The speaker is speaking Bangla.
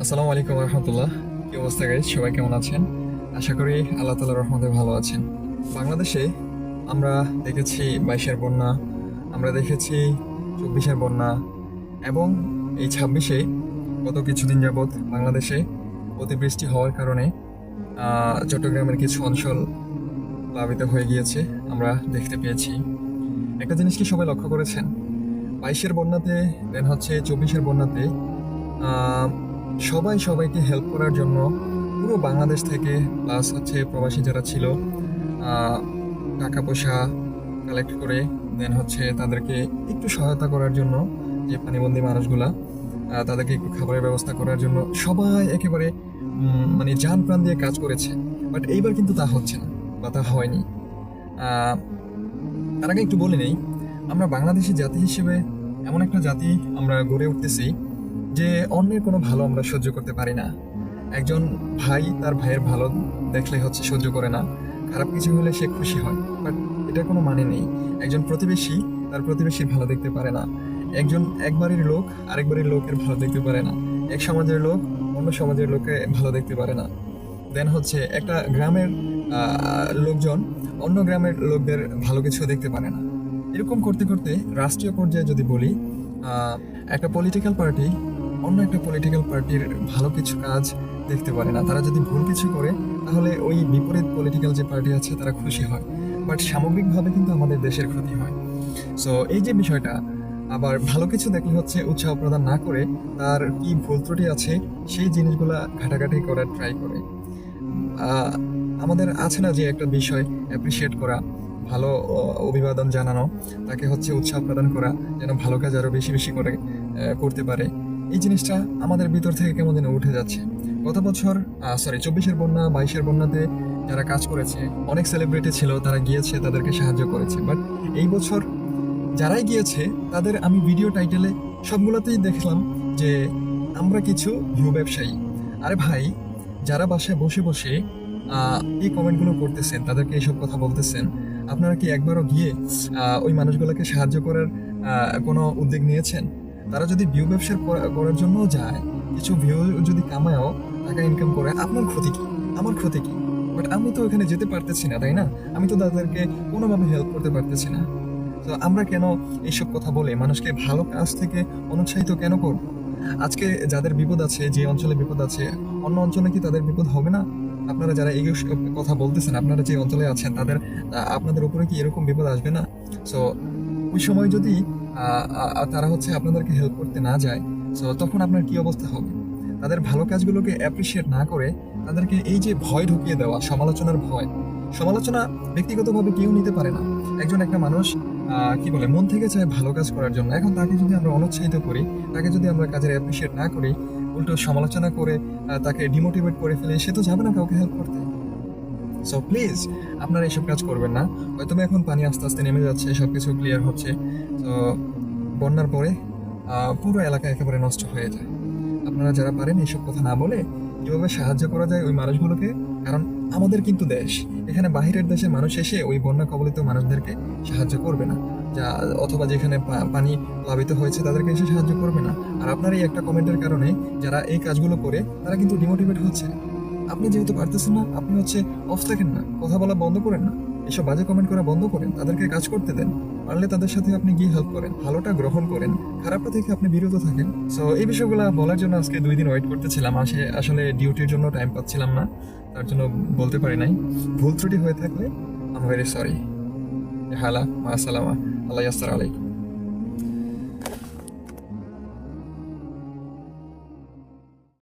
আসসালামু আলাইকুম রহমতুল্লাহ। কি অবস্থা গাইজ, সবাই কেমন আছেন? আশা করি আল্লাহ তাআলার রহমতে ভালো আছেন। বাংলাদেশে আমরা দেখেছি 22-এর বন্যা, আমরা দেখেছি 24-এর বন্যা, এবং এই 26-এ গত কিছুদিন যাবৎ বাংলাদেশে অতিবৃষ্টি হওয়ার কারণে চট্টগ্রামের কিছু অঞ্চল প্লাবিত হয়ে গিয়েছে আমরা দেখতে পেয়েছি। একটা জিনিস কি সবাই লক্ষ্য করেছেন? 22-এর বন্যাতে, দেন হচ্ছে 24-এর বন্যাতে আহ, সবাই সবাইকে হেল্প করার জন্য পুরো বাংলাদেশ থেকে, প্লাস হচ্ছে প্রবাসী যারা ছিল, আহ, টাকা পয়সা কালেক্ট করে, দেন হচ্ছে তাদেরকে একটু সহায়তা করার জন্য, যে পানিবন্দী মানুষগুলা, তাদেরকে একটু খাবারের ব্যবস্থা করার জন্য সবাই একেবারে মানে জান প্রাণ দিয়ে কাজ করেছে। বাট এইবার কিন্তু তা হচ্ছে না, বা তা হয়নি। আহ, তার আগে একটু বলে নেই, আমরা বাংলাদেশি জাতি হিসেবে এমন একটা জাতি আমরা গড়ে উঠতেছি যে অন্যের কোনো ভালো আমরা সহ্য করতে পারি না। একজন ভাই তার ভাইয়ের ভালো দেখলে হচ্ছে সহ্য করে না, খারাপ কিছু হলে সে খুশি হয়, বাট এটার কোনো মানে নেই। একজন প্রতিবেশী তার প্রতিবেশীর ভালো দেখতে পারে না, একজন এক বাড়ির লোক আরেক বাড়ির লোকের ভালো দেখতে পারে না, এক সমাজের লোক অন্য সমাজের লোকে ভালো দেখতে পারে না। দেন হচ্ছে একটা গ্রামের লোকজন অন্য গ্রামের লোকদের ভালো কিছু দেখতে পারে না। এরকম করতে করতে রাষ্ট্রীয় পর্যায়ে যদি বলি, একটা পলিটিক্যাল পার্টি অন্য একটা পলিটিক্যাল পার্টির ভালো কিছু কাজ দেখতে পারে না। তারা যদি ভুল কিছু করে তাহলে ওই বিপরীত পলিটিক্যাল যে পার্টি আছে তারা খুশি হয়, বাট সামগ্রিকভাবে কিন্তু আমাদের দেশের ক্ষতি হয়। সো এই যে বিষয়টা, আবার ভালো কিছু দেখলে হচ্ছে উৎসাহ প্রদান না করে তার কি ভুল ত্রুটি আছে সেই জিনিসগুলা ঘাটাঘাটি করার ট্রাই করে। আহ, আমাদের আছে না যে একটা বিষয় অ্যাপ্রিসিয়েট করা, ভালো অভিবাদন জানানো, তাকে হচ্ছে উৎসাহ প্রদান করা যেন ভালো কাজ আরো বেশি বেশি করে করতে পারে। এই জিনিসটা আমাদের ভিতর থেকে কেমন যেন উঠে যাচ্ছে। গত বছর 24-এর বন্যা, 22-এর বন্যাতে যারা কাজ করেছে, অনেক সেলিব্রিটি ছিল, তারা গিয়েছে, তাদেরকে সাহায্য করেছে। বাট এই বছর যারাই গিয়েছে তাদের আমি ভিডিও টাইটেলে সবগুলোতেই দেখলাম যে আমরা কিছু ভিউ ব্যবসায়ী। আরে ভাই, যারা বাসায় বসে বসে এই কমেন্টগুলো করতেছেন, তাদেরকে এইসব কথা বলতেছেন, আপনারা কি একবারও গিয়ে ওই মানুষগুলোকে সাহায্য করার কোনো উদ্যোগ নিয়েছেন? তারা যদি ভিউ ব্যবসা করার জন্য যায়, কিছু ভিউ যদি কামায়ও, টাকা ইনকাম করে, আপনার ক্ষতি কি? আমার ক্ষতি কি? বাট আমি তো ওখানে যেতে পারতেছি না, তাই না? আমি তো তাদেরকে কোনোভাবে হেল্প করতে পারতেছি না। তো আমরা কেন এইসব কথা বলে মানুষকে ভালো কাজ থেকে অনুৎসাহিত কেন করব? আজকে যাদের বিপদ আছে, যে অঞ্চলে বিপদ আছে, অন্য অঞ্চলে কি তাদের বিপদ হবে না? আপনারা যারা এই কথা বলতেছেন, আপনারা যে অঞ্চলে আছেন, আপনাদের উপরে কি এরকম বিপদ আসবে না? সো ওই সময় যদি তারা হচ্ছে আপনাদেরকে হেল্প করতে না যায়, সো তখন আপনার কি অবস্থা হবে? তাদের ভালো কাজগুলোকে অ্যাপ্রিসিয়েট না করে তাদেরকে এই যে ভয় ঢুকিয়ে দেওয়া, সমালোচনার ভয়। সমালোচনা ব্যক্তিগতভাবে কেউ নিতে পারে না। একটা মানুষ কি বলে, মন থেকে চায় ভালো কাজ করার জন্য। এখন তাকে যদি আমরা অনুৎসাহিত করি, তাকে যদি আমরা কাজের অ্যাপ্রিসিয়েট না করি, উল্টো সমালোচনা করে তাকে ডিমোটিভেট করে ফেলে, সে তো যাবে না কাউকে হেল্প করতে। সো প্লিজ, আপনারা এইসব কাজ করবেন না। হয়তো এখন পানি আস্তে আস্তে নেমে যাচ্ছে, সবকিছু ক্লিয়ার হচ্ছে। তো বন্যার পরে পুরো এলাকা একেবারে নষ্ট হয়ে যায়। আপনারা যারা পারেন এইসব কথা না বলে কিভাবে সাহায্য করা যায় ওই মানুষগুলোকে, কারণ আমাদের কিন্তু দেশ, এখানে বাহিরের দেশের মানুষ এসে ওই বন্যা কবলিত মানুষদেরকে সাহায্য করবে না, যা অথবা যেখানে পানি প্লাবিত হয়েছে তাদেরকে এসে সাহায্য করবে না। আর আপনার এই একটা কমেন্টের কারণে যারা এই কাজগুলো করে তারা কিন্তু ডিমোটিভেট হচ্ছে। আপনি যেহেতু পারতেছেন না, আপনি হচ্ছে অফ থাকেন না, কথা বলা বন্ধ করেন না, এসব বাজে কমেন্ট করা বন্ধ করেন, তাদেরকে কাজ করতে দেন। পারলে তাদের সাথে আপনি গিয়ে হেল্প করেন, ভালোটা গ্রহণ করেন, খারাপটা থেকে আপনি বিরত থাকেন। সো এই বিষয়গুলো বলার জন্য আজকে 2 দিন ওয়েট করতেছিলাম, আসলে ডিউটির জন্য টাইম পাচ্ছিলাম না, তার জন্য বলতে পারি নাই। ভুল ত্রুটি হয়ে থাকলে আই এম ভেরি সরি। হালা মা আসসালামা, আল্লাহ ইয়াসসার আলাইকুম।